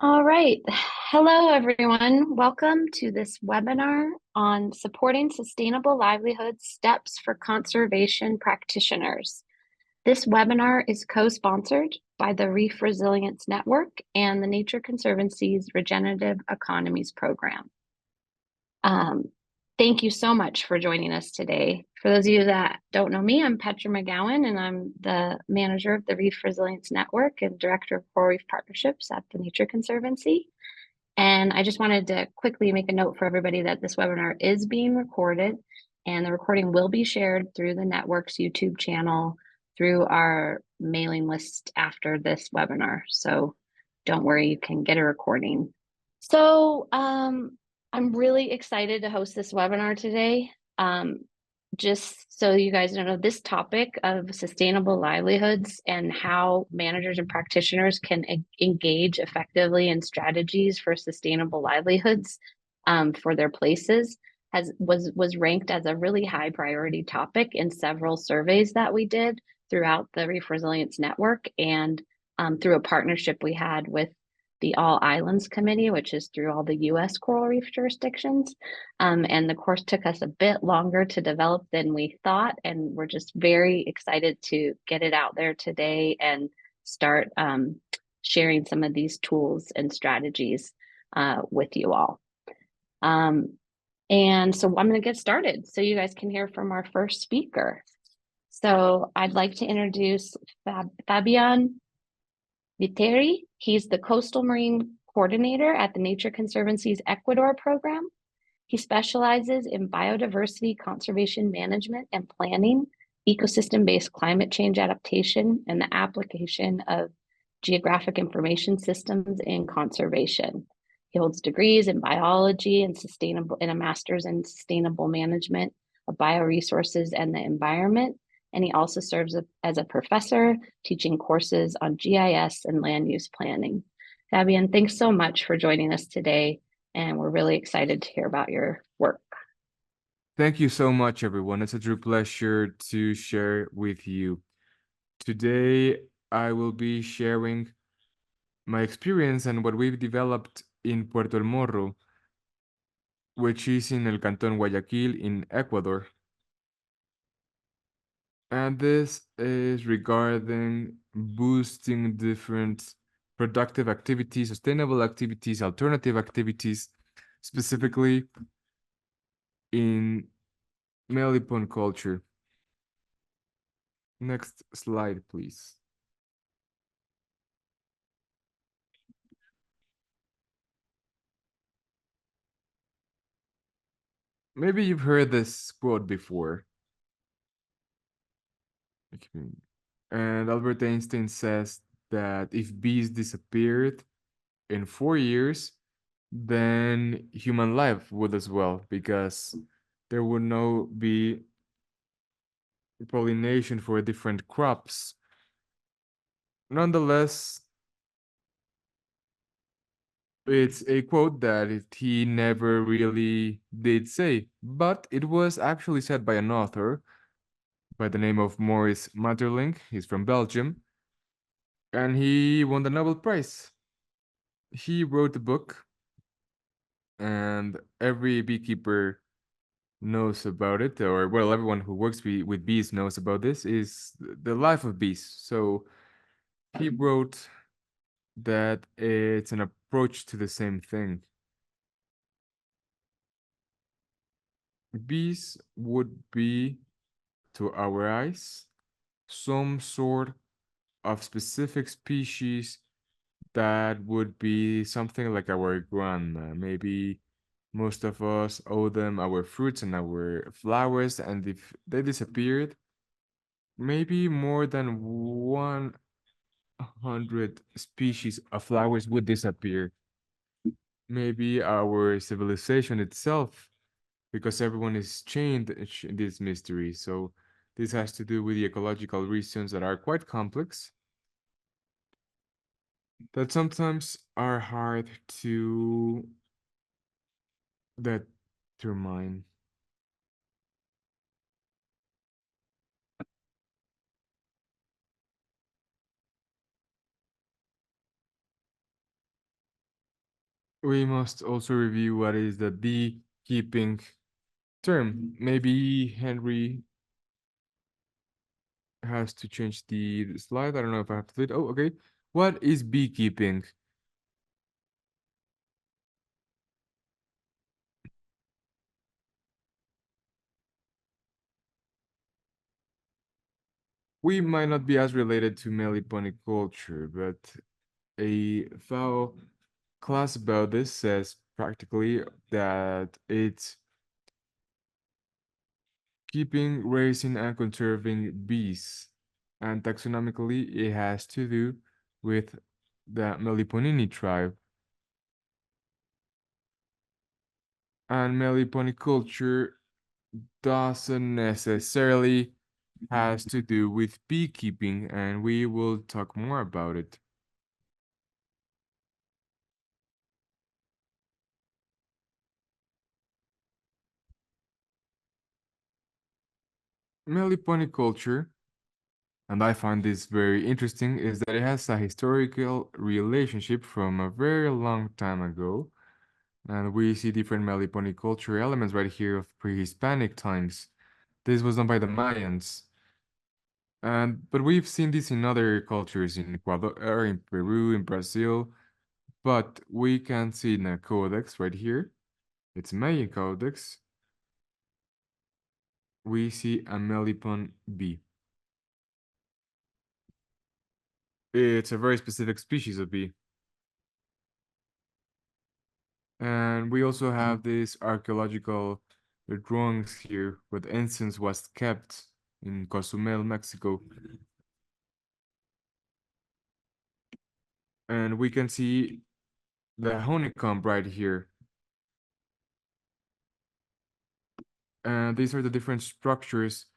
All right. Hello, everyone. Welcome to this webinar on supporting sustainable livelihood steps for conservation practitioners. This webinar is co-sponsored by the Reef Resilience Network and the Nature Conservancy's Regenerative Economies Program. Um, Thank you so much for joining us today. For those of you that don't know me, I'm Petra McGowan, and I'm the manager of the Reef Resilience Network and director of coral reef partnerships at the Nature Conservancy. And I just wanted to quickly make a note for everybody that this webinar is being recorded, and the recording will be shared through the network's YouTube channel through our mailing list after this webinar. So don't worry, you can get a recording. So I'm really excited to host this webinar today. Just so you guys know, this topic of sustainable livelihoods and how managers and practitioners can engage effectively in strategies for sustainable livelihoods for their places was ranked as a really high priority topic in several surveys that we did throughout the Reef Resilience Network and through a partnership we had with the All Islands Committee, which is through all the US coral reef jurisdictions. And the course took us a bit longer to develop than we thought. And we're just very excited to get it out there today and start sharing some of these tools and strategies with you all. And so I'm going to get started so you guys can hear from our first speaker. So I'd like to introduce Fabian Viteri. He's the Coastal Marine Coordinator at the Nature Conservancy's Ecuador program. He specializes in biodiversity conservation management and planning, ecosystem-based climate change adaptation, and the application of geographic information systems in conservation. He holds degrees in biology and a master's in sustainable management of bioresources and the environment. And he also serves as a professor teaching courses on GIS and land use planning. Fabian, thanks so much for joining us today, and we're really excited to hear about your work. Thank you so much, everyone. It's a true pleasure to share with you. Today, I will be sharing my experience and what we've developed in Puerto El Morro, which is in El Cantón Guayaquil in Ecuador. And this is regarding boosting different productive activities, sustainable activities, alternative activities, specifically in melipon culture. Next slide, please. Maybe you've heard this quote before. And Albert Einstein says that if bees disappeared in 4 years, then human life would as well, because there would no be pollination for different crops. Nonetheless, it's a quote that he never really did say, but it was actually said by an author by the name of Maurice Maeterlinck. He's from Belgium, and he won the Nobel Prize. He wrote a book, and every beekeeper knows about it, or well, everyone who works with bees knows about this, is the life of bees. So he wrote that it's an approach to the same thing. Bees would be, to our eyes, some sort of specific species that would be something like our grandma. Maybe most of us owe them our fruits and our flowers, and if they disappeared, maybe more than 100 species of flowers would disappear. Maybe our civilization itself, because everyone is chained in this mystery. So this has to do with the ecological reasons that are quite complex, that sometimes are hard to determine. We must also review what is the beekeeping term. Maybe Henry has to change the slide. I don't know if I have to do it. Oh, okay. What is beekeeping? We might not be as related to meliponiculture, but a foul class about this says practically that it's keeping, raising, and conserving bees. And taxonomically, it has to do with the Meliponini tribe. And meliponiculture doesn't necessarily has to do with beekeeping, and we will talk more about it. Meliponiculture, and I find this very interesting, is that it has a historical relationship from a very long time ago. And we see different meliponiculture elements right here of pre-Hispanic times. This was done by the Mayans. But we've seen this in other cultures in Ecuador, in Peru, in Brazil, but we can see in a codex right here. It's Mayan codex. We see a melipon bee. It's a very specific species of bee. And we also have these archaeological drawings here where the incense was kept in Cozumel, Mexico. And we can see the honeycomb right here. And these are the different structures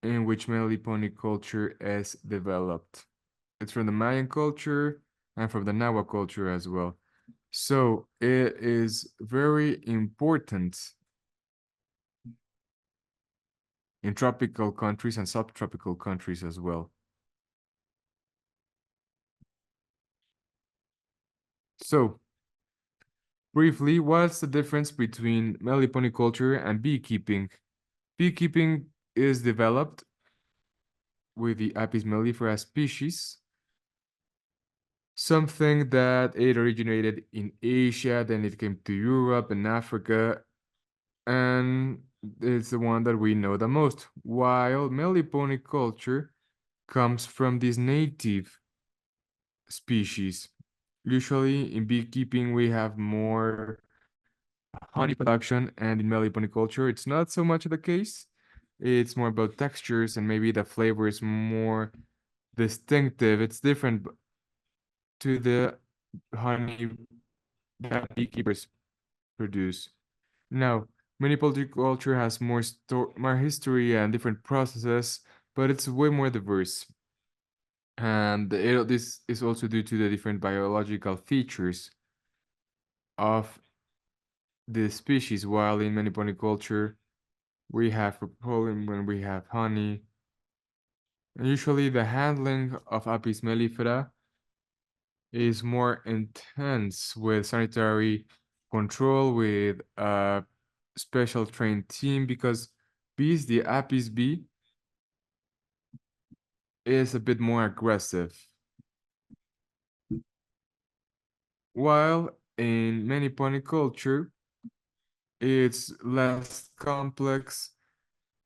in which meliponic culture is developed. It's from the Mayan culture and from the Nahua culture as well. So it is very important in tropical countries and subtropical countries as well. So briefly, what's the difference between meliponiculture and beekeeping? Beekeeping is developed with the Apis mellifera species, something that it originated in Asia, then it came to Europe and Africa, and it's the one that we know the most. While meliponiculture comes from this native species. Usually in beekeeping, we have more honey production, and in meliponiculture, it's not so much the case. It's more about textures, and maybe the flavor is more distinctive. It's different to the honey that beekeepers produce. Now, meliponiculture has more history and different processes, but it's way more diverse. And this is also due to the different biological features of the species, while in meliponiculture, we have pollen when we have honey. And usually the handling of Apis mellifera is more intense with sanitary control, with a special trained team, because bees, the Apis bee, is a bit more aggressive. While in meliponiculture, it's less complex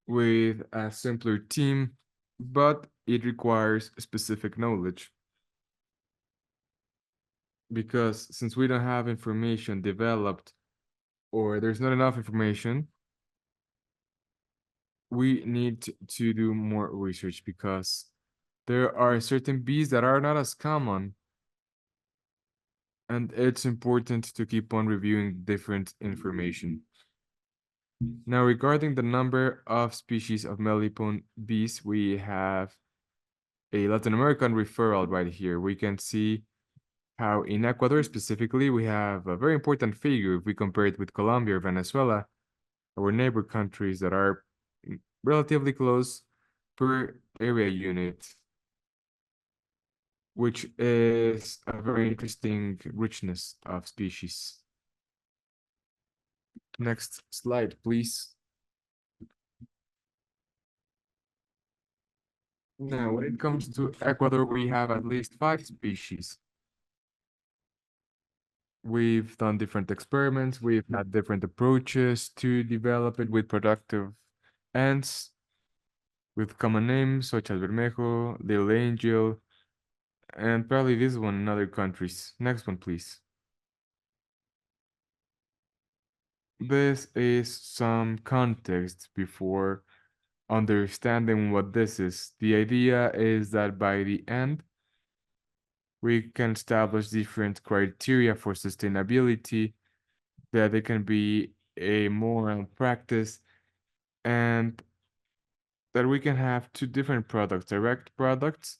with a simpler team, but it requires specific knowledge. Because since we don't have information developed, or there's not enough information, we need to do more research, because there are certain bees that are not as common, and it's important to keep on reviewing different information. Now, regarding the number of species of melipon bees, we have a Latin American referral right here. We can see how in Ecuador specifically, we have a very important figure if we compare it with Colombia or Venezuela, our neighbor countries that are relatively close per area unit. which is a very interesting richness of species. Next slide, please. Now, when it comes to Ecuador, we have at least 5 species. We've done different experiments, we've had different approaches to develop it with productive ants, with common names such as Bermejo, Little Angel, and probably this one in other countries. Next one, please. This is some context before understanding what this is. The idea is that by the end, we can establish different criteria for sustainability, that it can be a moral practice, and that we can have two different products, direct products,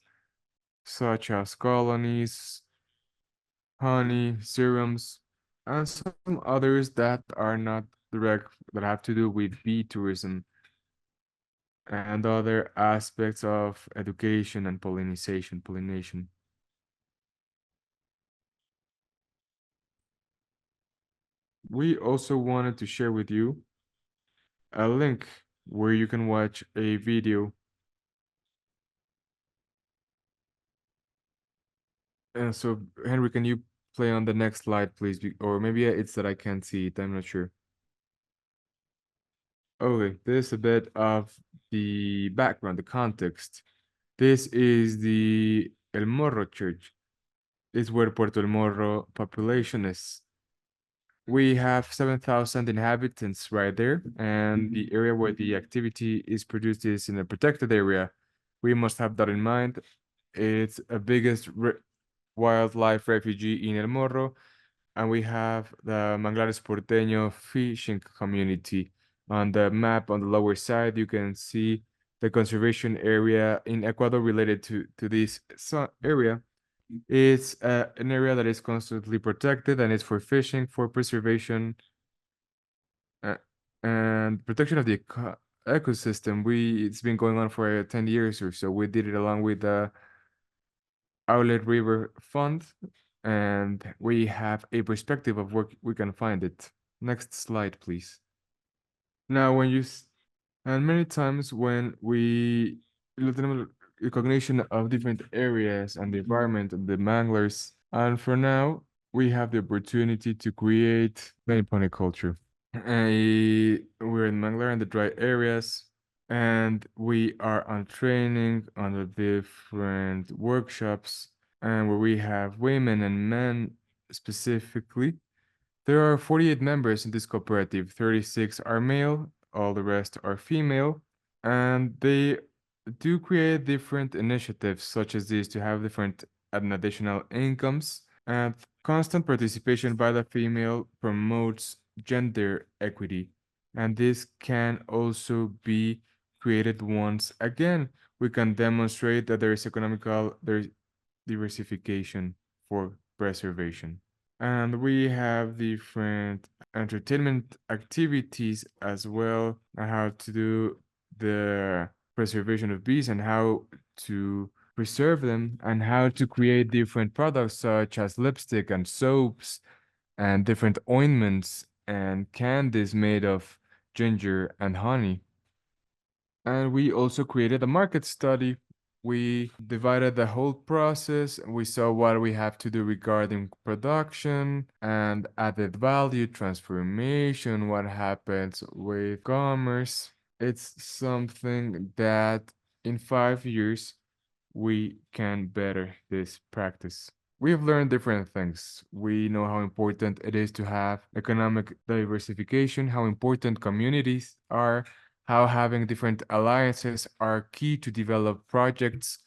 such as colonies, honey, serums, and some others that are not direct, that have to do with bee tourism and other aspects of education and pollination. We also wanted to share with you a link where you can watch a video. And so, Henry, can you play on the next slide, please? Or maybe it's that I can't see it. I'm not sure. Okay, this is a bit of the background, the context. This is the El Morro Church. It's where Puerto El Morro population is. We have 7,000 inhabitants right there, and the area where the activity is produced is in a protected area. We must have that in mind. It's a biggest wildlife refugee in El Morro, and we have the Manglares Porteño fishing community. On the map on the lower side, you can see the conservation area in Ecuador related to this area. It's an area that is constantly protected and it's for fishing, for preservation, uh, and protection of the ecosystem. It's been going on for 10 years or so. We did it along with the Outlet River Fund, and we have a perspective of where we can find it. Next slide, please. Now, and many times when we look at recognition of different areas and the environment and the manglers, and for now, we have the opportunity to create many poniculture. We're in Manglar in the dry areas, and we are on training on the different workshops, and where we have women and men specifically. There are 48 members in this cooperative, 36 are male, all the rest are female, and they do create different initiatives such as this to have different additional incomes, and constant participation by the female promotes gender equity, and this can also be created once again. We can demonstrate that there is economical diversification for preservation. And we have different entertainment activities as well, on how to do the preservation of bees and how to preserve them and how to create different products such as lipstick and soaps and different ointments and candies made of ginger and honey. And we also created a market study. We divided the whole process. We saw what we have to do regarding production and added value, transformation, what happens with commerce. It's something that in 5 years we can better this practice. We've learned different things. We know how important it is to have economic diversification, how important communities are, how having different alliances are key to develop projects.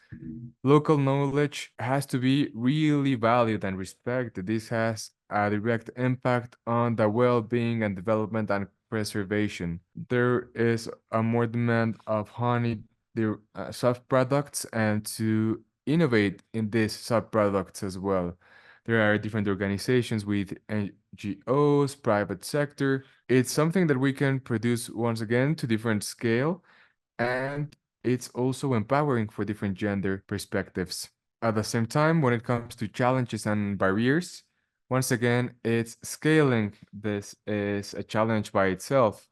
Local knowledge has to be really valued and respected. This has a direct impact on the well-being and development and preservation. There is a more demand of honey, the soft products, and to innovate in these sub-products as well. There are different organizations with NGOs, private sector. It's something that we can produce once again to different scale, and it's also empowering for different gender perspectives. At the same time, when it comes to challenges and barriers, once again, it's scaling. This is a challenge by itself.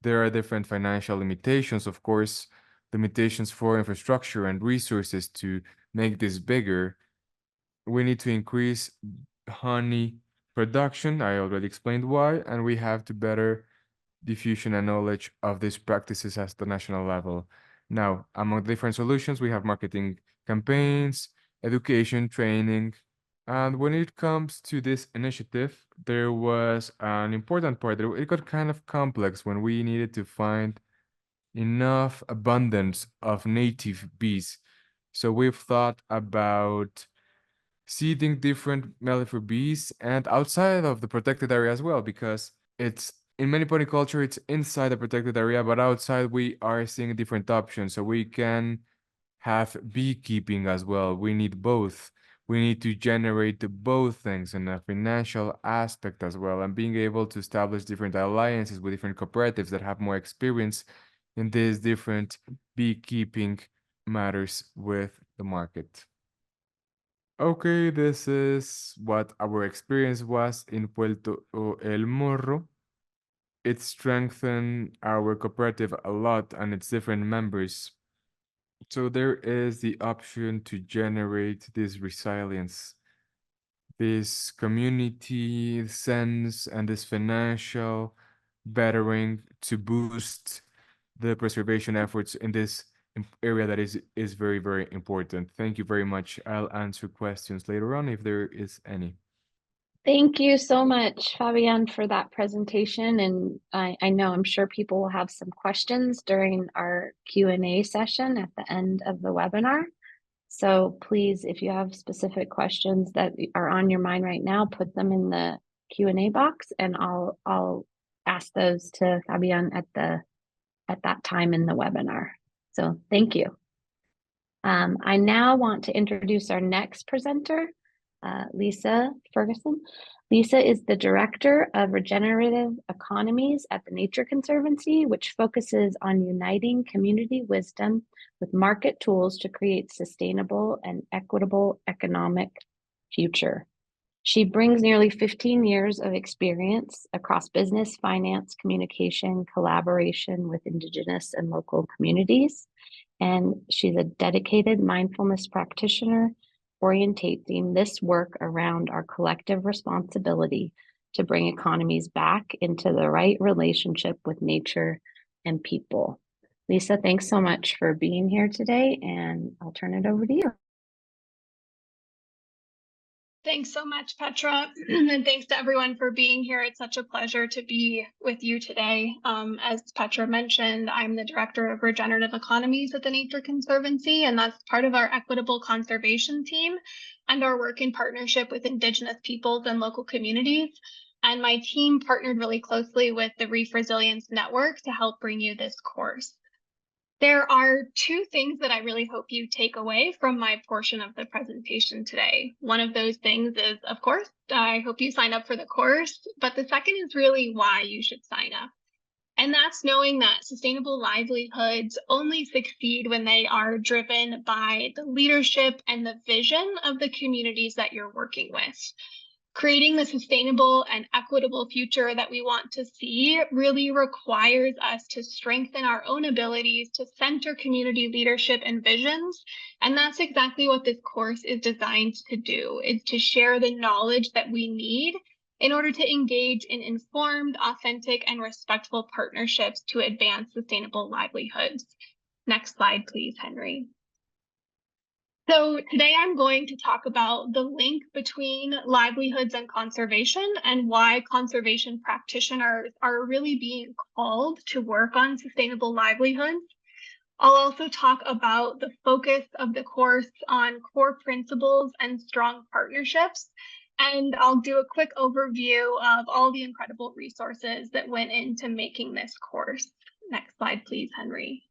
There are different financial limitations, of course, limitations for infrastructure and resources to make this bigger. We need to increase honey production. I already explained why, and we have to better diffusion and knowledge of these practices at the national level. Now, among different solutions, we have marketing campaigns, education, training. And when it comes to this initiative, there was an important part. It got kind of complex when we needed to find enough abundance of native bees. So we've thought about seeding different mellifera bees and outside of the protected area as well, because it's in many polyculture, it's inside the protected area, but outside we are seeing different options. So we can have beekeeping as well. We need both. We need to generate both things in a financial aspect as well, and being able to establish different alliances with different cooperatives that have more experience in these different beekeeping matters with the market. Okay, this is what our experience was in Puerto El Morro. It strengthened our cooperative a lot and its different members. So there is the option to generate this resilience, this community sense, and this financial bettering to boost the preservation efforts in this area that is very, very important. Thank you very much. I'll answer questions later on if there is any. Thank you so much, Fabian, for that presentation. And I know I'm sure people will have some questions during our Q&A session at the end of the webinar. So please, if you have specific questions that are on your mind right now, put them in the Q&A box, and I'll ask those to Fabian at that time in the webinar. So thank you. I now want to introduce our next presenter, Lisa Ferguson. Lisa is the Director of Regenerative Economies at the Nature Conservancy, which focuses on uniting community wisdom with market tools to create sustainable and equitable economic future. She brings nearly 15 years of experience across business, finance, communication, collaboration with Indigenous and local communities. And she's a dedicated mindfulness practitioner, orientating this work around our collective responsibility to bring economies back into the right relationship with nature and people. Lisa, thanks so much for being here today, and I'll turn it over to you. Thanks so much, Petra, and thanks to everyone for being here. It's such a pleasure to be with you today. As Petra mentioned, I'm the Director of Regenerative Economies at the Nature Conservancy, and that's part of our equitable conservation team and our work in partnership with Indigenous peoples and local communities. And my team partnered really closely with the Reef Resilience Network to help bring you this course. There are two things that I really hope you take away from my portion of the presentation today. One of those things is, of course, I hope you sign up for the course, but the second is really why you should sign up. And that's knowing that sustainable livelihoods only succeed when they are driven by the leadership and the vision of the communities that you're working with. Creating the sustainable and equitable future that we want to see really requires us to strengthen our own abilities to center community leadership and visions. And that's exactly what this course is designed to do, is to share the knowledge that we need in order to engage in informed, authentic, and respectful partnerships to advance sustainable livelihoods. Next slide, please, Henry. So today I'm going to talk about the link between livelihoods and conservation and why conservation practitioners are really being called to work on sustainable livelihoods. I'll also talk about the focus of the course on core principles and strong partnerships. And I'll do a quick overview of all the incredible resources that went into making this course. Next slide, please, Henry.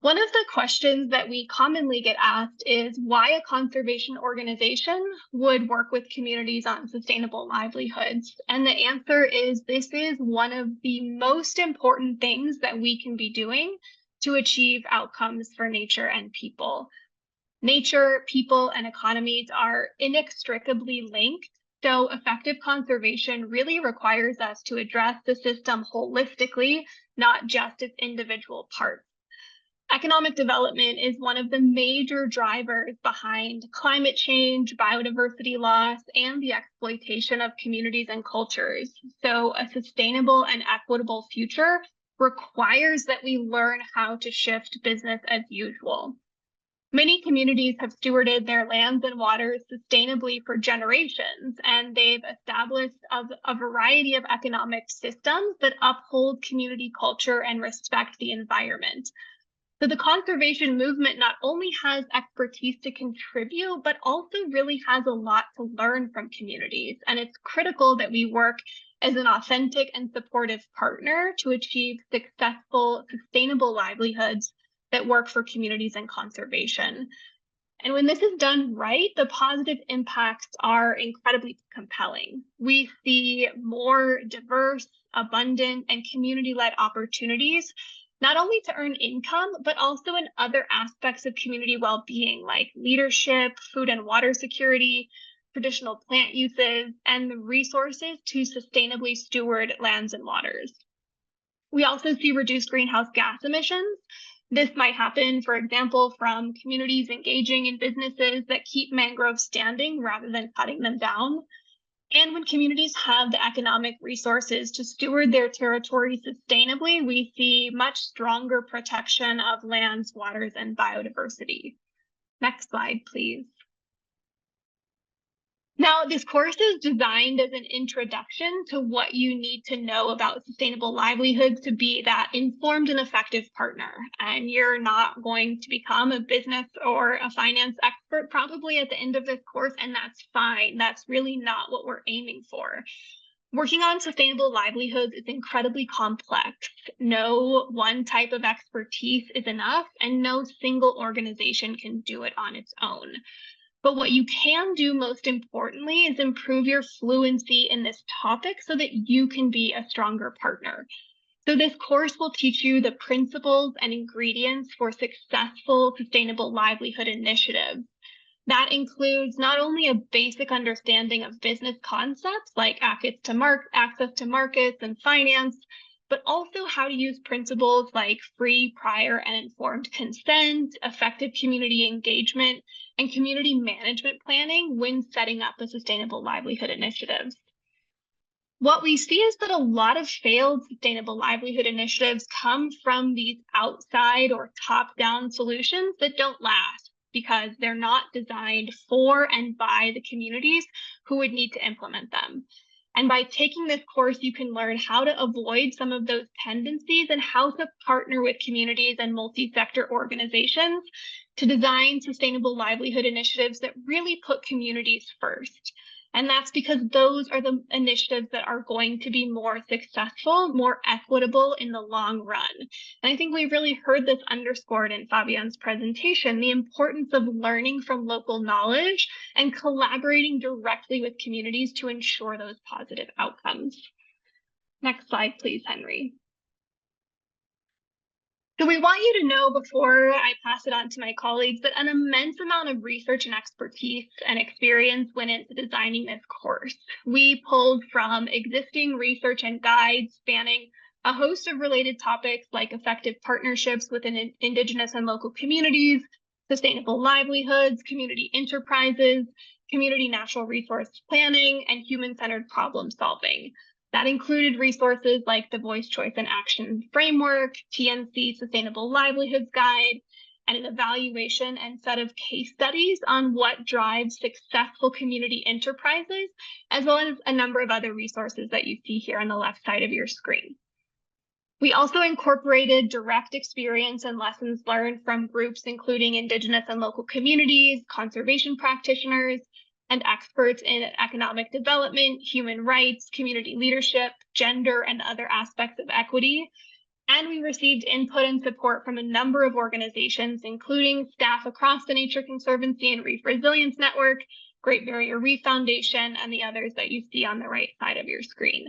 One of the questions that we commonly get asked is why a conservation organization would work with communities on sustainable livelihoods. And the answer is this is one of the most important things that we can be doing to achieve outcomes for nature and people. Nature, people, and economies are inextricably linked, so effective conservation really requires us to address the system holistically, not just its individual parts. Economic development is one of the major drivers behind climate change, biodiversity loss, and the exploitation of communities and cultures. So a sustainable and equitable future requires that we learn how to shift business as usual. Many communities have stewarded their lands and waters sustainably for generations, and they've established a variety of economic systems that uphold community culture and respect the environment. So the conservation movement not only has expertise to contribute, but also really has a lot to learn from communities. And it's critical that we work as an authentic and supportive partner to achieve successful, sustainable livelihoods that work for communities and conservation. And when this is done right, the positive impacts are incredibly compelling. We see more diverse, abundant, and community-led opportunities, not only to earn income, but also in other aspects of community well-being, like leadership, food and water security, traditional plant uses, and the resources to sustainably steward lands and waters. We also see reduced greenhouse gas emissions. This might happen, for example, from communities engaging in businesses that keep mangroves standing rather than cutting them down. And when communities have the economic resources to steward their territory sustainably, we see much stronger protection of lands, waters, and biodiversity. Next slide, please. Now, this course is designed as an introduction to what you need to know about sustainable livelihoods to be that informed and effective partner. And you're not going to become a business or a finance expert probably at the end of this course, and that's fine. That's really not what we're aiming for. Working on sustainable livelihoods is incredibly complex. No one type of expertise is enough, and no single organization can do it on its own. But what you can do most importantly is improve your fluency in this topic so that you can be a stronger partner. So this course will teach you the principles and ingredients for successful sustainable livelihood initiatives. That includes not only a basic understanding of business concepts like access to markets and finance, but also how to use principles like free, prior, and informed consent, effective community engagement, and community management planning when setting up a sustainable livelihood initiative. What we see is that a lot of failed sustainable livelihood initiatives come from these outside or top-down solutions that don't last because they're not designed for and by the communities who would need to implement them. And by taking this course, you can learn how to avoid some of those tendencies and how to partner with communities and multi-sector organizations to design sustainable livelihood initiatives that really put communities first. And that's because those are the initiatives that are going to be more successful, more equitable in the long run. And I think we really heard this underscored in Fabian's presentation, the importance of learning from local knowledge and collaborating directly with communities to ensure those positive outcomes. Next slide, please, Henry. So we want you to know before I pass it on to my colleagues that an immense amount of research and expertise and experience went into designing this course. We pulled from existing research and guides spanning a host of related topics like effective partnerships within Indigenous and local communities, sustainable livelihoods, community enterprises, community natural resource planning, and human-centered problem solving. That included resources like the Voice, Choice, and Action Framework, TNC Sustainable Livelihoods Guide, and an evaluation and set of case studies on what drives successful community enterprises, as well as a number of other resources that you see here on the left side of your screen. We also incorporated direct experience and lessons learned from groups including Indigenous and local communities, conservation practitioners, and experts in economic development, human rights, community leadership, gender, and other aspects of equity. And we received input and support from a number of organizations, including staff across the Nature Conservancy and Reef Resilience Network, Great Barrier Reef Foundation, and the others that you see on the right side of your screen.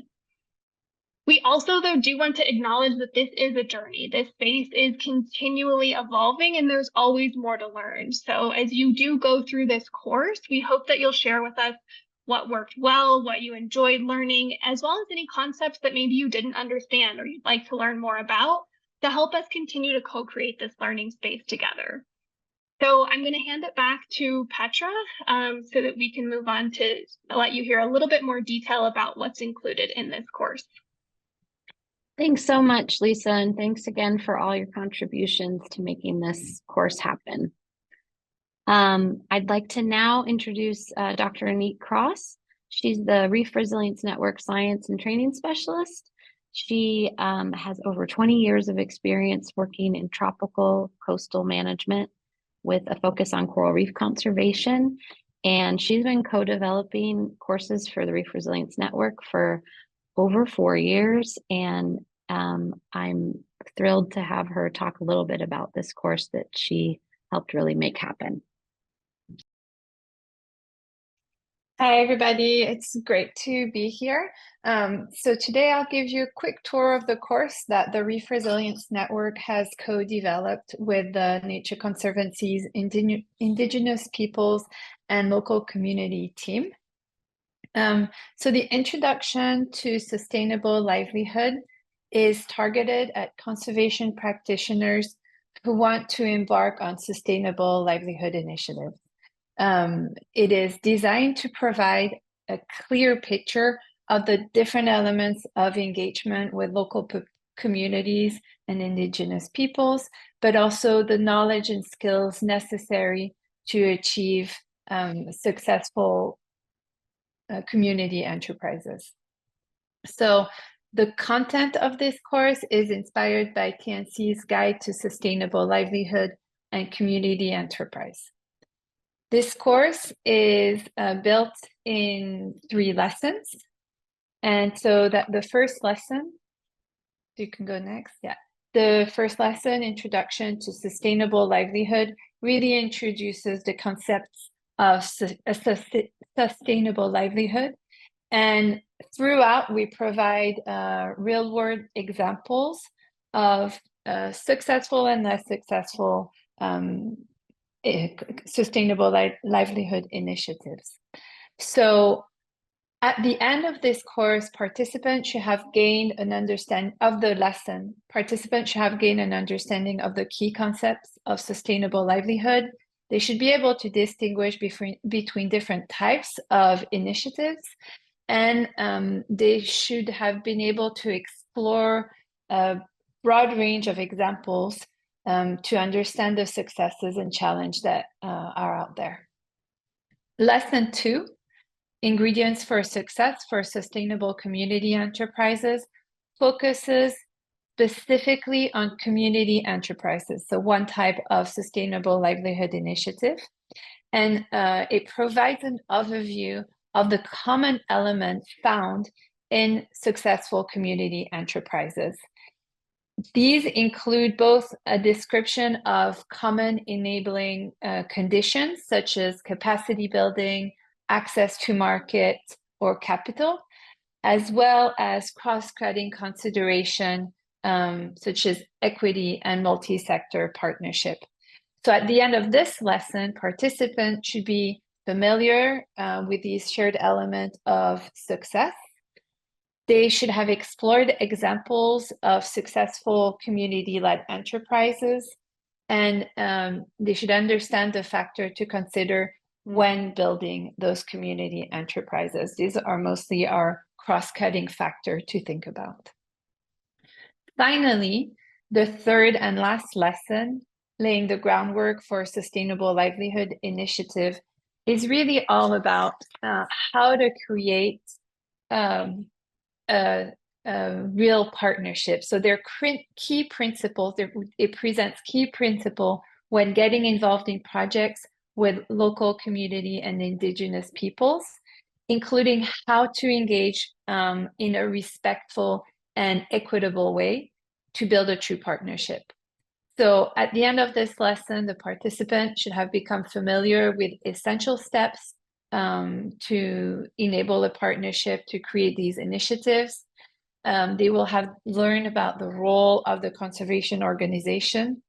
We also, though, do want to acknowledge that this is a journey. This space is continually evolving and there's always more to learn. So as you do go through this course, we hope that you'll share with us what worked well, what you enjoyed learning, as well as any concepts that maybe you didn't understand or you'd like to learn more about to help us continue to co-create this learning space together. So I'm going to hand it back to Petra so that we can move on to let you hear a little bit more detail about what's included in this course. Thanks so much, Lisa, and thanks again for all your contributions to making this course happen. I'd like to now introduce Dr. Anit Cross. She's the Reef Resilience Network Science and Training Specialist. She has over 20 years of experience working in tropical coastal management with a focus on coral reef conservation. And she's been co-developing courses for the Reef Resilience Network for over 4 years. And I'm thrilled to have her talk a little bit about this course that she helped really make happen. Hi, everybody. It's great to be here. So today I'll give you a quick tour of the course that the Reef Resilience Network has co-developed with the Nature Conservancy's Indigenous Peoples and Local Community team. So the introduction to sustainable livelihood is targeted at conservation practitioners who want to embark on sustainable livelihood initiatives. It is designed to provide a clear picture of the different elements of engagement with local communities and Indigenous peoples, but also the knowledge and skills necessary to achieve successful community enterprises. So the content of this course is inspired by TNC's Guide to Sustainable Livelihood and Community Enterprise. This course is built in 3 lessons. And so that the first lesson, you can go next, yeah. The first lesson, Introduction to Sustainable Livelihood, really introduces the concepts of sustainable livelihood. And throughout, we provide real-world examples of successful and less successful sustainable livelihood initiatives. So at the end of this course, participants should have gained an understanding of the lesson. Participants should have gained an understanding of the key concepts of sustainable livelihood. They should be able to distinguish between different types of initiatives, and they should have been able to explore a broad range of examples to understand the successes and challenges that are out there. Lesson 2, Ingredients for Success for Sustainable Community Enterprises, focuses specifically on community enterprises, so one type of sustainable livelihood initiative. And it provides an overview of the common elements found in successful community enterprises. These include both a description of common enabling conditions, such as capacity building, access to market or capital, as well as cross-cutting consideration, such as equity and multi-sector partnership. So at the end of this lesson, participants should be familiar with these shared elements of success. They should have explored examples of successful community-led enterprises, and they should understand the factor to consider when building those community enterprises. These are mostly our cross-cutting factor to think about. Finally, the third and last lesson, laying the groundwork for a sustainable livelihood initiative, is really all about how to create a real partnership. So there are key principles, it presents key principles when getting involved in projects with local community and Indigenous peoples, including how to engage in a respectful and equitable way to build a true partnership. So at the end of this lesson, the participant should have become familiar with essential steps to enable a partnership to create these initiatives. They will have learned about the role of the conservation organization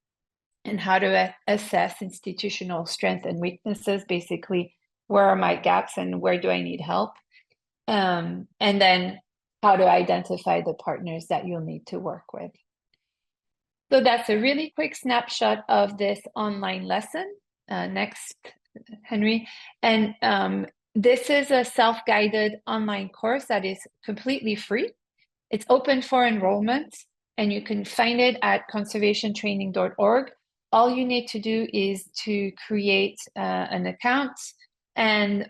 and how to assess institutional strength and weaknesses, basically, where are my gaps and where do I need help? And then how to identify the partners that you'll need to work with. So that's a really quick snapshot of this online lesson. Next, Henry. And this is a self-guided online course that is completely free. It's open for enrollment, and you can find it at conservationtraining.org. All you need to do is to create an account and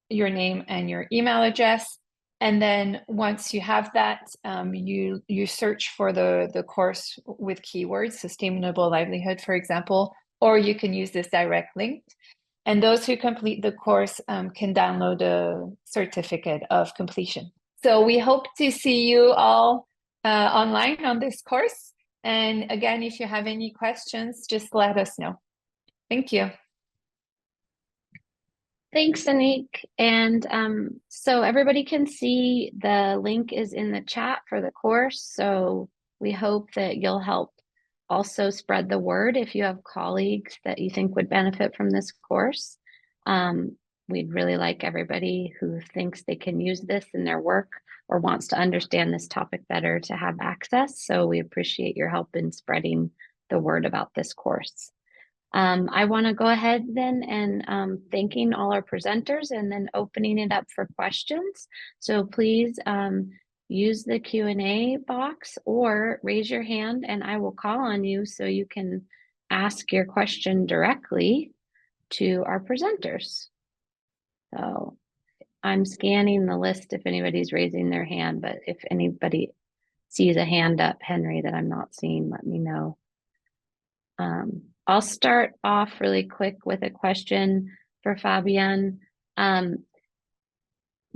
your name and your email address. And then once you have that, you search for the course with keywords, sustainable livelihood, for example, or you can use this direct link. And those who complete the course can download a certificate of completion. So we hope to see you all online on this course. And again, if you have any questions, just let us know. Thank you. Thanks, Anik. And so everybody can see the link is in the chat for the course. So we hope that you'll help also spread the word if you have colleagues that you think would benefit from this course. We'd really like everybody who thinks they can use this in their work or wants to understand this topic better to have access. So we appreciate your help in spreading the word about this course. I want to go ahead then and thanking all our presenters and then opening it up for questions. So please use the Q&A box or raise your hand and I will call on you so you can ask your question directly to our presenters. So I'm scanning the list if anybody's raising their hand, but if anybody sees a hand up, Henry, that I'm not seeing, let me know. I'll start off really quick with a question for Fabian.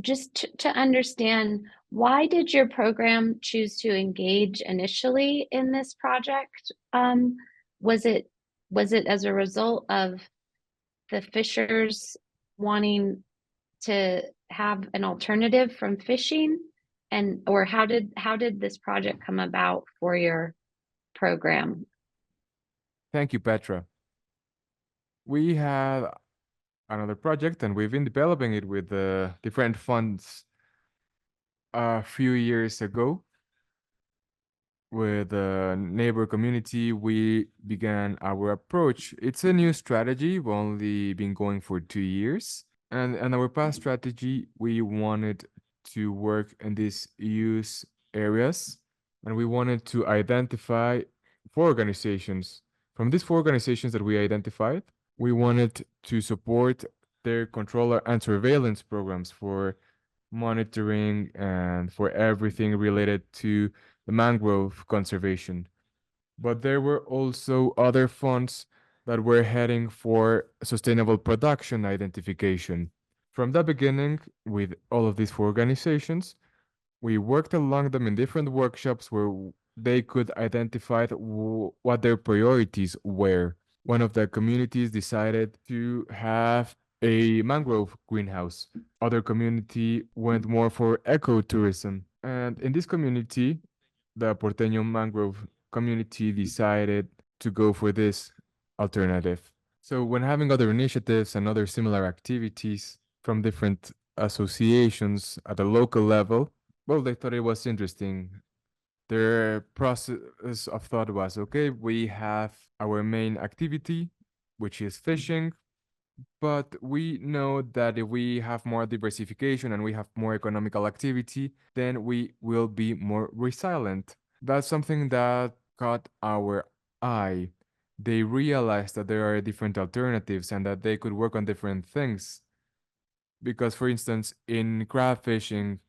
Just to understand, why did your program choose to engage initially in this project? Was it as a result of the fishers wanting to have an alternative from fishing, or how did this project come about for your program? Thank you, Petra. We had another project and we've been developing it with different funds a few years ago. With the neighbor community, we began our approach. It's a new strategy. We've only been going for 2 years. And our past strategy, we wanted to work in these use areas. And we wanted to identify 4 organizations. From these 4 organizations that we identified, we wanted to support their controller and surveillance programs for monitoring and for everything related to the mangrove conservation. But there were also other funds that were heading for sustainable production identification. From the beginning, with all of these 4 organizations, we worked along them in different workshops where they could identify what their priorities were. One of the communities decided to have a mangrove greenhouse. Other community went more for ecotourism. And in this community, the Porteño mangrove community decided to go for this alternative. So when having other initiatives and other similar activities from different associations at a local level, well, they thought it was interesting. Their process of thought was, okay, we have our main activity, which is fishing, but we know that if we have more diversification and we have more economical activity, then we will be more resilient. That's something that caught our eye. They realized that there are different alternatives and that they could work on different things. Because, for instance, in crab fishing,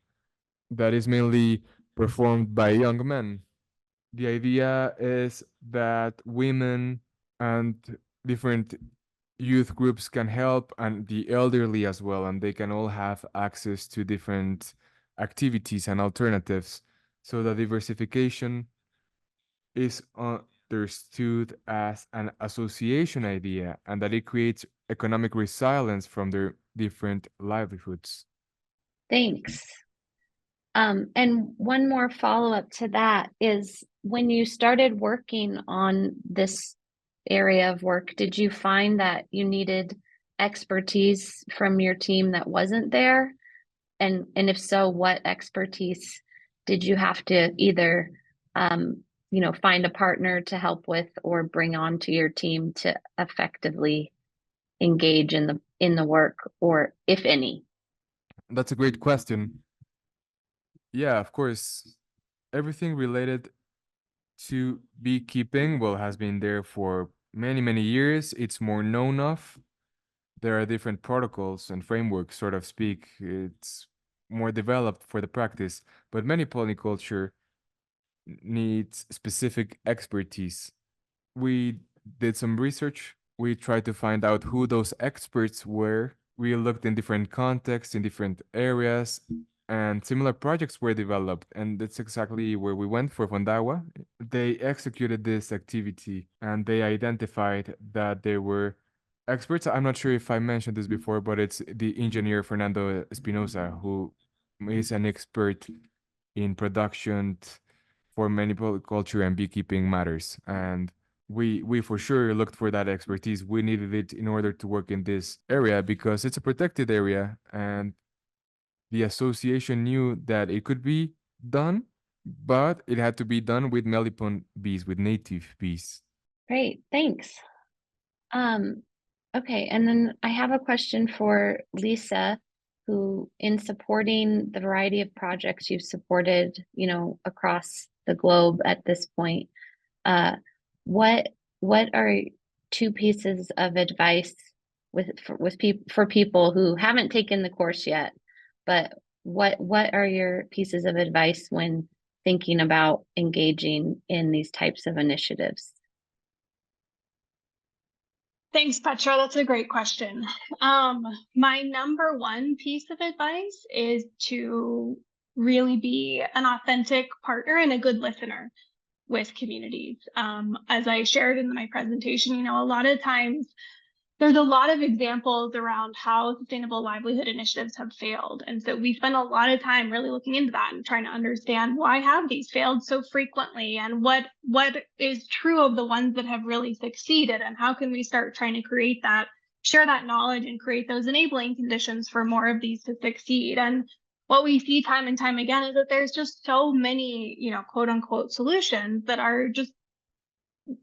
that is mainly performed by young men. The idea is that women and different youth groups can help, and the elderly as well, and they can all have access to different activities and alternatives. So the diversification is understood as an association idea, and that it creates economic resilience from their different livelihoods. Thanks. And one more follow-up to that is when you started working on this area of work, did you find that you needed expertise from your team that wasn't there? And if so, what expertise did you have to either find a partner to help with or bring onto your team to effectively engage in the work, or if any? That's a great question. Yeah, of course, everything related to beekeeping, well, has been there for many, many years. It's more known of. There are different protocols and frameworks, sort of speak. It's more developed for the practice, but many polyculture needs specific expertise. We did some research. We tried to find out who those experts were. We looked in different contexts, in different areas, and similar projects were developed. And that's exactly where we went for Fondawa. They executed this activity and they identified that they were experts. I'm not sure if I mentioned this before, but it's the engineer Fernando Espinosa, who is an expert in production for many culture and beekeeping matters. And we for sure looked for that expertise. We needed it in order to work in this area because it's a protected area, and the association knew that it could be done, but it had to be done with melipon bees, with native bees. Great, thanks. Okay, and then I have a question for Lisa, who in supporting the variety of projects you've supported, across the globe at this point, uh, what what are two pieces of advice for people who haven't taken the course yet, but what are your pieces of advice when thinking about engaging in these types of initiatives? Thanks, Petra. That's a great question. My number one piece of advice is to really be an authentic partner and a good listener with communities. As I shared in my presentation, a lot of times there's a lot of examples around how sustainable livelihood initiatives have failed. And so we spend a lot of time really looking into that and trying to understand why have these failed so frequently, and what is true of the ones that have really succeeded, and how can we start trying to share that knowledge and create those enabling conditions for more of these to succeed. And what we see time and time again is that there's just so many, quote unquote solutions that are just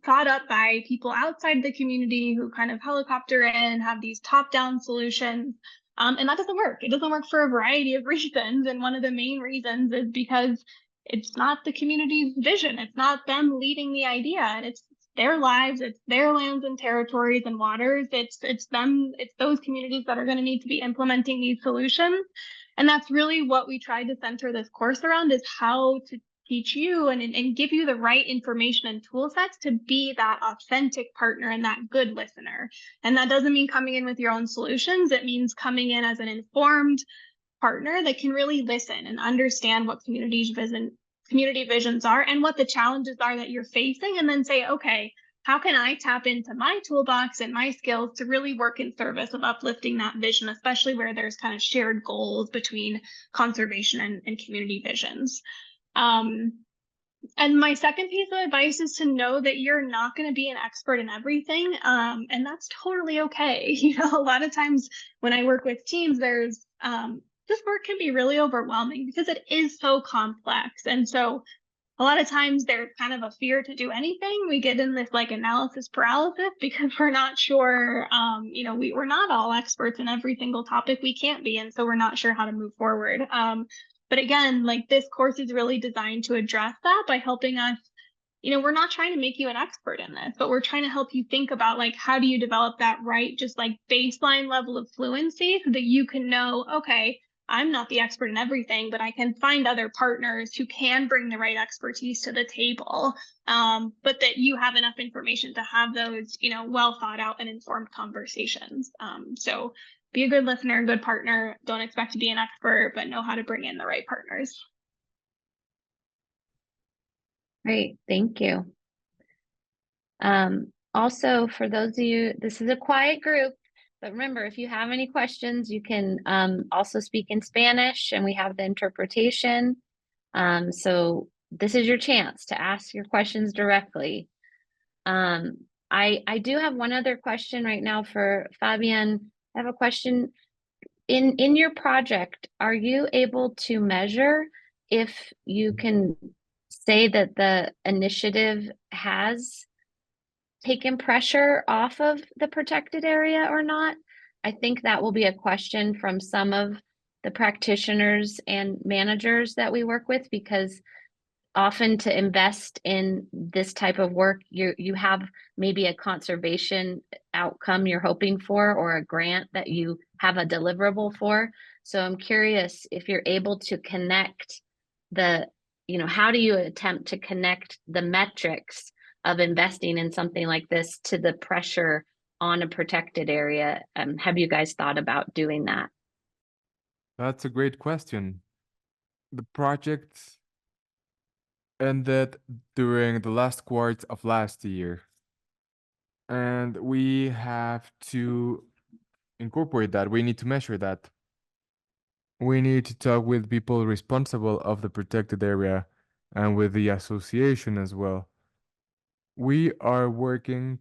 thought up by people outside the community who kind of helicopter in, have these top-down solutions. And that doesn't work. It doesn't work for a variety of reasons. And one of the main reasons is because it's not the community's vision. It's not them leading the idea. And it's their lives, it's their lands and territories and waters. It's those communities that are going to need to be implementing these solutions. And that's really what we tried to center this course around, is how to teach you and give you the right information and tool sets to be that authentic partner and that good listener. And that doesn't mean coming in with your own solutions. It means coming in as an informed partner that can really listen and understand what community visions are and what the challenges are that you're facing, and then say, okay, how can I tap into my toolbox and my skills to really work in service of uplifting that vision, especially where there's kind of shared goals between conservation and community visions. And my second piece of advice is to know that you're not going to be an expert in everything. And that's totally okay. A lot of times when I work with teams, there's this work can be really overwhelming because it is so complex. And so a lot of times there's kind of a fear to do anything. We get in this like analysis paralysis because we're not sure, we're not all experts in every single topic. We can't be. And so we're not sure how to move forward. But again, like, this course is really designed to address that by helping us, we're not trying to make you an expert in this, but we're trying to help you think about, like, how do you develop that right, just like baseline level of fluency so that you can know, okay, I'm not the expert in everything, but I can find other partners who can bring the right expertise to the table, but that you have enough information to have those, well thought out and informed conversations. So be a good listener, good partner. Don't expect to be an expert, but know how to bring in the right partners. Great, thank you. Also, for those of you, this is a quiet group, But remember, if you have any questions, you can also speak in Spanish, and we have the interpretation. So this is your chance to ask your questions directly. I do have one other question right now for Fabian. I have a question. In your project, are you able to measure if you can say that the initiative has taken pressure off of the protected area or not? I think that will be a question from some of the practitioners and managers that we work with, because often to invest in this type of work, you have maybe a conservation outcome you're hoping for, or a grant that you have a deliverable for. So I'm curious if you're able to connect the, how do you attempt to connect the metrics of investing in something like this to the pressure on a protected area? Have you guys thought about doing that? That's a great question. The project ended during the last quarter of last year, and we have to incorporate that. We need to measure that. We need to talk with people responsible of the protected area and with the association as well. We are working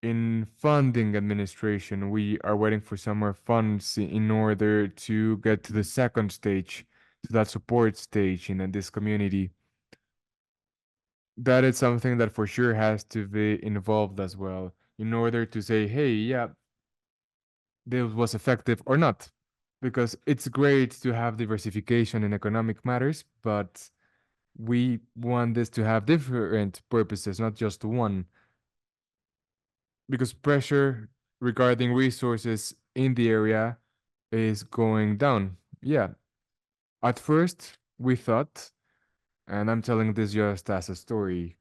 in funding administration. We are waiting for some more funds in order to get to the second stage, to that support stage in this community. That is something that for sure has to be involved as well in order to say, hey, yeah, this was effective or not. Because it's great to have diversification in economic matters, but we want this to have different purposes, not just one. Because pressure regarding resources in the area is going down. Yeah. At first, we thought, and I'm telling this just as a story,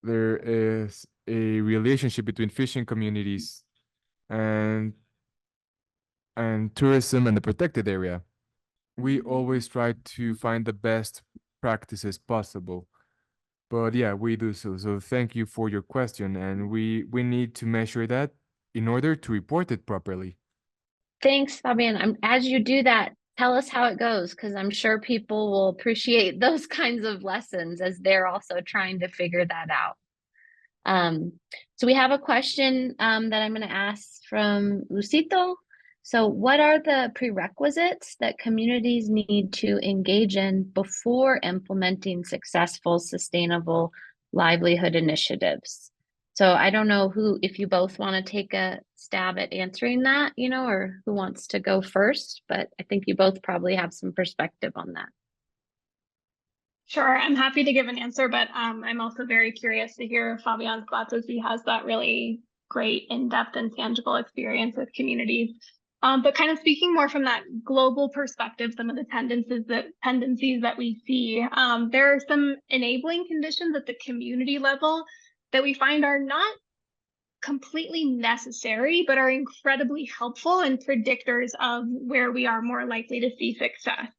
there is a relationship between fishing communities and tourism and the protected area. We always try to find the best practices possible. But yeah, we do so. So thank you for your question, and we need to measure that in order to report it properly. Thanks, Fabian. As you do that, tell us how it goes, because I'm sure people will appreciate those kinds of lessons as they're also trying to figure that out. So we have a question that I'm going to ask from Lucito. So what are the prerequisites that communities need to engage in before implementing successful sustainable livelihood initiatives? So I don't know if you both want to take a stab at answering that, or who wants to go first, but I think you both probably have some perspective on that. Sure, I'm happy to give an answer, but I'm also very curious to hear Fabian's thoughts, as he has that really great in-depth and tangible experience with communities. But kind of speaking more from that global perspective, some of the tendencies that we see, there are some enabling conditions at the community level that we find are not completely necessary, but are incredibly helpful and predictors of where we are more likely to see success.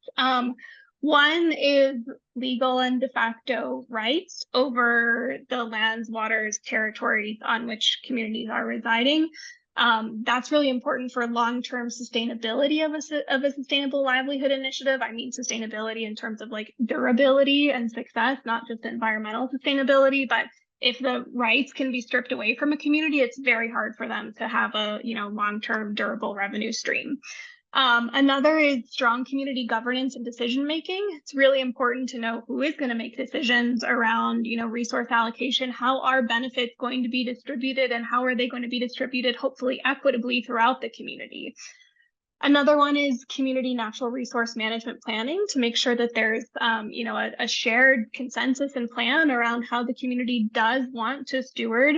One is legal and de facto rights over the lands, waters, territories on which communities are residing. That's really important for long-term sustainability of a sustainable livelihood initiative. I mean sustainability in terms of like durability and success, not just environmental sustainability, but if the rights can be stripped away from a community, it's very hard for them to have a long-term durable revenue stream. Another is strong community governance and decision making. It's really important to know who is going to make decisions around, resource allocation. How are benefits going to be distributed, and how are they going to be distributed, hopefully equitably throughout the community? Another one is community natural resource management planning, to make sure that there's, a shared consensus and plan around how the community does want to steward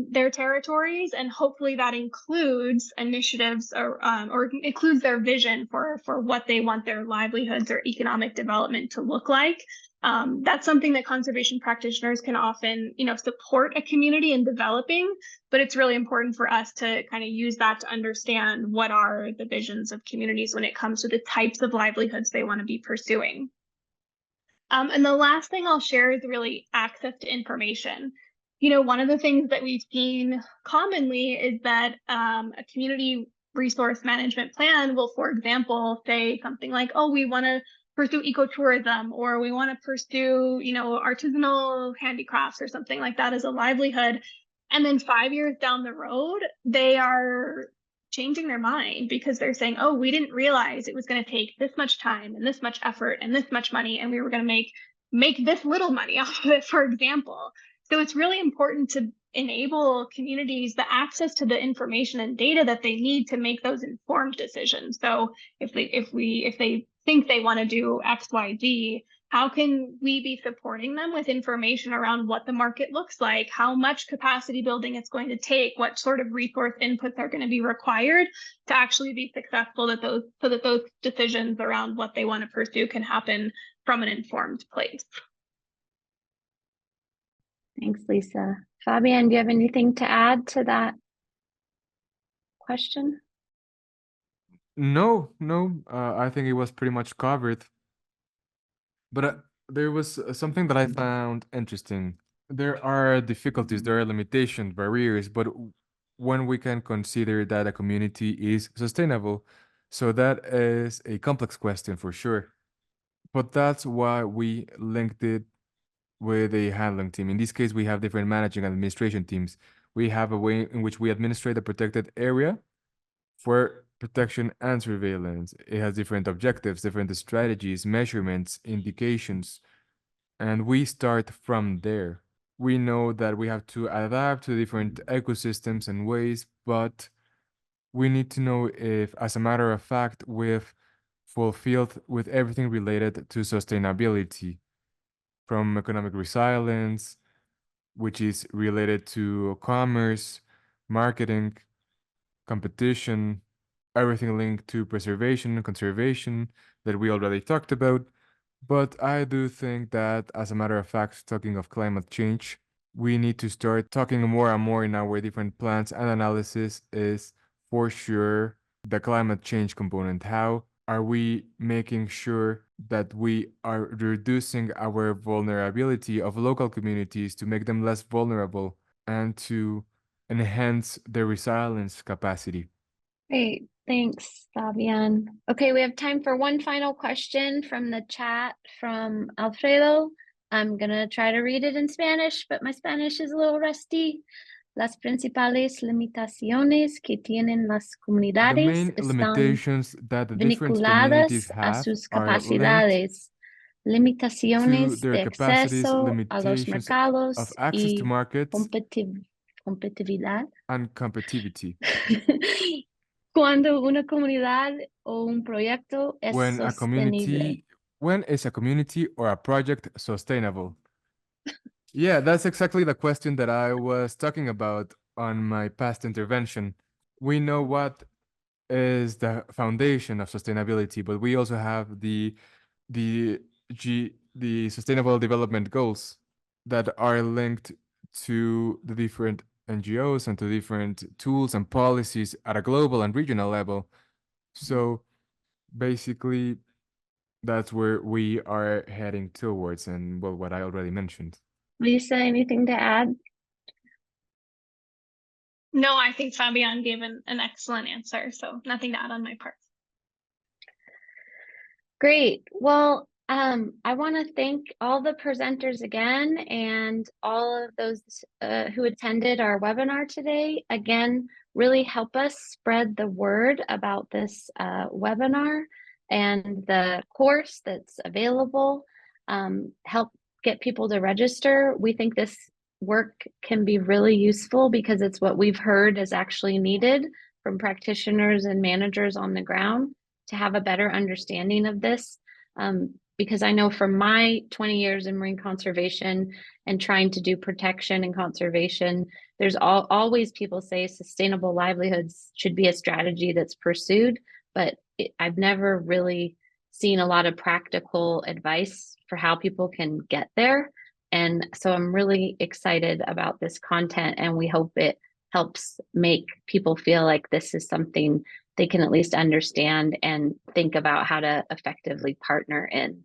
their territories, and hopefully that includes initiatives or includes their vision for what they want their livelihoods or economic development to look like. That's something that conservation practitioners can often, support a community in developing, but it's really important for us to kind of use that to understand what are the visions of communities when it comes to the types of livelihoods they want to be pursuing. And the last thing I'll share is really access to information. One of the things that we've seen commonly is that a community resource management plan will, for example, say something like, oh, we want to pursue ecotourism, or we want to pursue, artisanal handicrafts or something like that as a livelihood. And then 5 years down the road, they are changing their mind because they're saying, oh, we didn't realize it was going to take this much time and this much effort and this much money, and we were going to make this little money off of it, for example. So it's really important to enable communities the access to the information and data that they need to make those informed decisions. So if they think they want to do X, Y, Z, how can we be supporting them with information around what the market looks like, how much capacity building it's going to take, what sort of resource inputs are going to be required to actually be successful, so that those decisions around what they want to pursue can happen from an informed place. Thanks, Lisa. Fabian, do you have anything to add to that question? No, I think it was pretty much covered. But there was something that I found interesting. There are difficulties, there are limitations, barriers, but when we can consider that a community is sustainable, so that is a complex question for sure. But that's why we linked it with a handling team. In this case, we have different managing and administration teams. We have a way in which we administrate a protected area for protection and surveillance. It has different objectives, different strategies, measurements, indications, and we start from there. We know that we have to adapt to different ecosystems and ways, but we need to know if, as a matter of fact, we've fulfilled with everything related to sustainability, from economic resilience, which is related to commerce, marketing, competition, everything linked to preservation and conservation that we already talked about. But I do think that, as a matter of fact, talking of climate change, we need to start talking more and more in our different plans and analysis is for sure the climate change component. How are we making sure that we are reducing our vulnerability of local communities to make them less vulnerable and to enhance their resilience capacity? Great. Thanks, Fabian. Okay, we have time for one final question from the chat from Alfredo. I'm going to try to read it in Spanish, but my Spanish is a little rusty. Las principales limitaciones que tienen las The comunidades main están limitations that the different communities vinculadas a have sus are linked capacidades, to limitaciones their de capacities, acceso a los limitations of mercados access to y markets, competitividad. and competitivity. Cuando una comunidad o un proyecto es When sostenible. is a community or a project sustainable? Yeah, that's exactly the question that I was talking about on my past intervention. We know what is the foundation of sustainability, but we also have the sustainable development goals that are linked to the different NGOs and to different tools and policies at a global and regional level. So basically, that's where we are heading towards, and well, what I already mentioned. Lisa, anything to add? No, I think Fabian gave an excellent answer, so nothing to add on my part. Great. Well, I want to thank all the presenters again and all of those who attended our webinar today. Again, really help us spread the word about this webinar and the course that's available. Help get people to register. We think this work can be really useful because it's what we've heard is actually needed from practitioners and managers on the ground to have a better understanding of this. Because I know from my 20 years in marine conservation and trying to do protection and conservation, there's always people say sustainable livelihoods should be a strategy that's pursued, but I've never really seen a lot of practical advice for how people can get there. And so I'm really excited about this content, and we hope it helps make people feel like this is something they can at least understand and think about how to effectively partner in.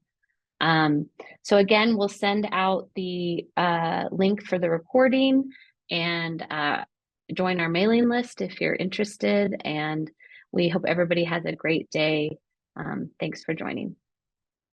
So again, we'll send out the link for the recording and join our mailing list if you're interested. And we hope everybody has a great day. Thanks for joining.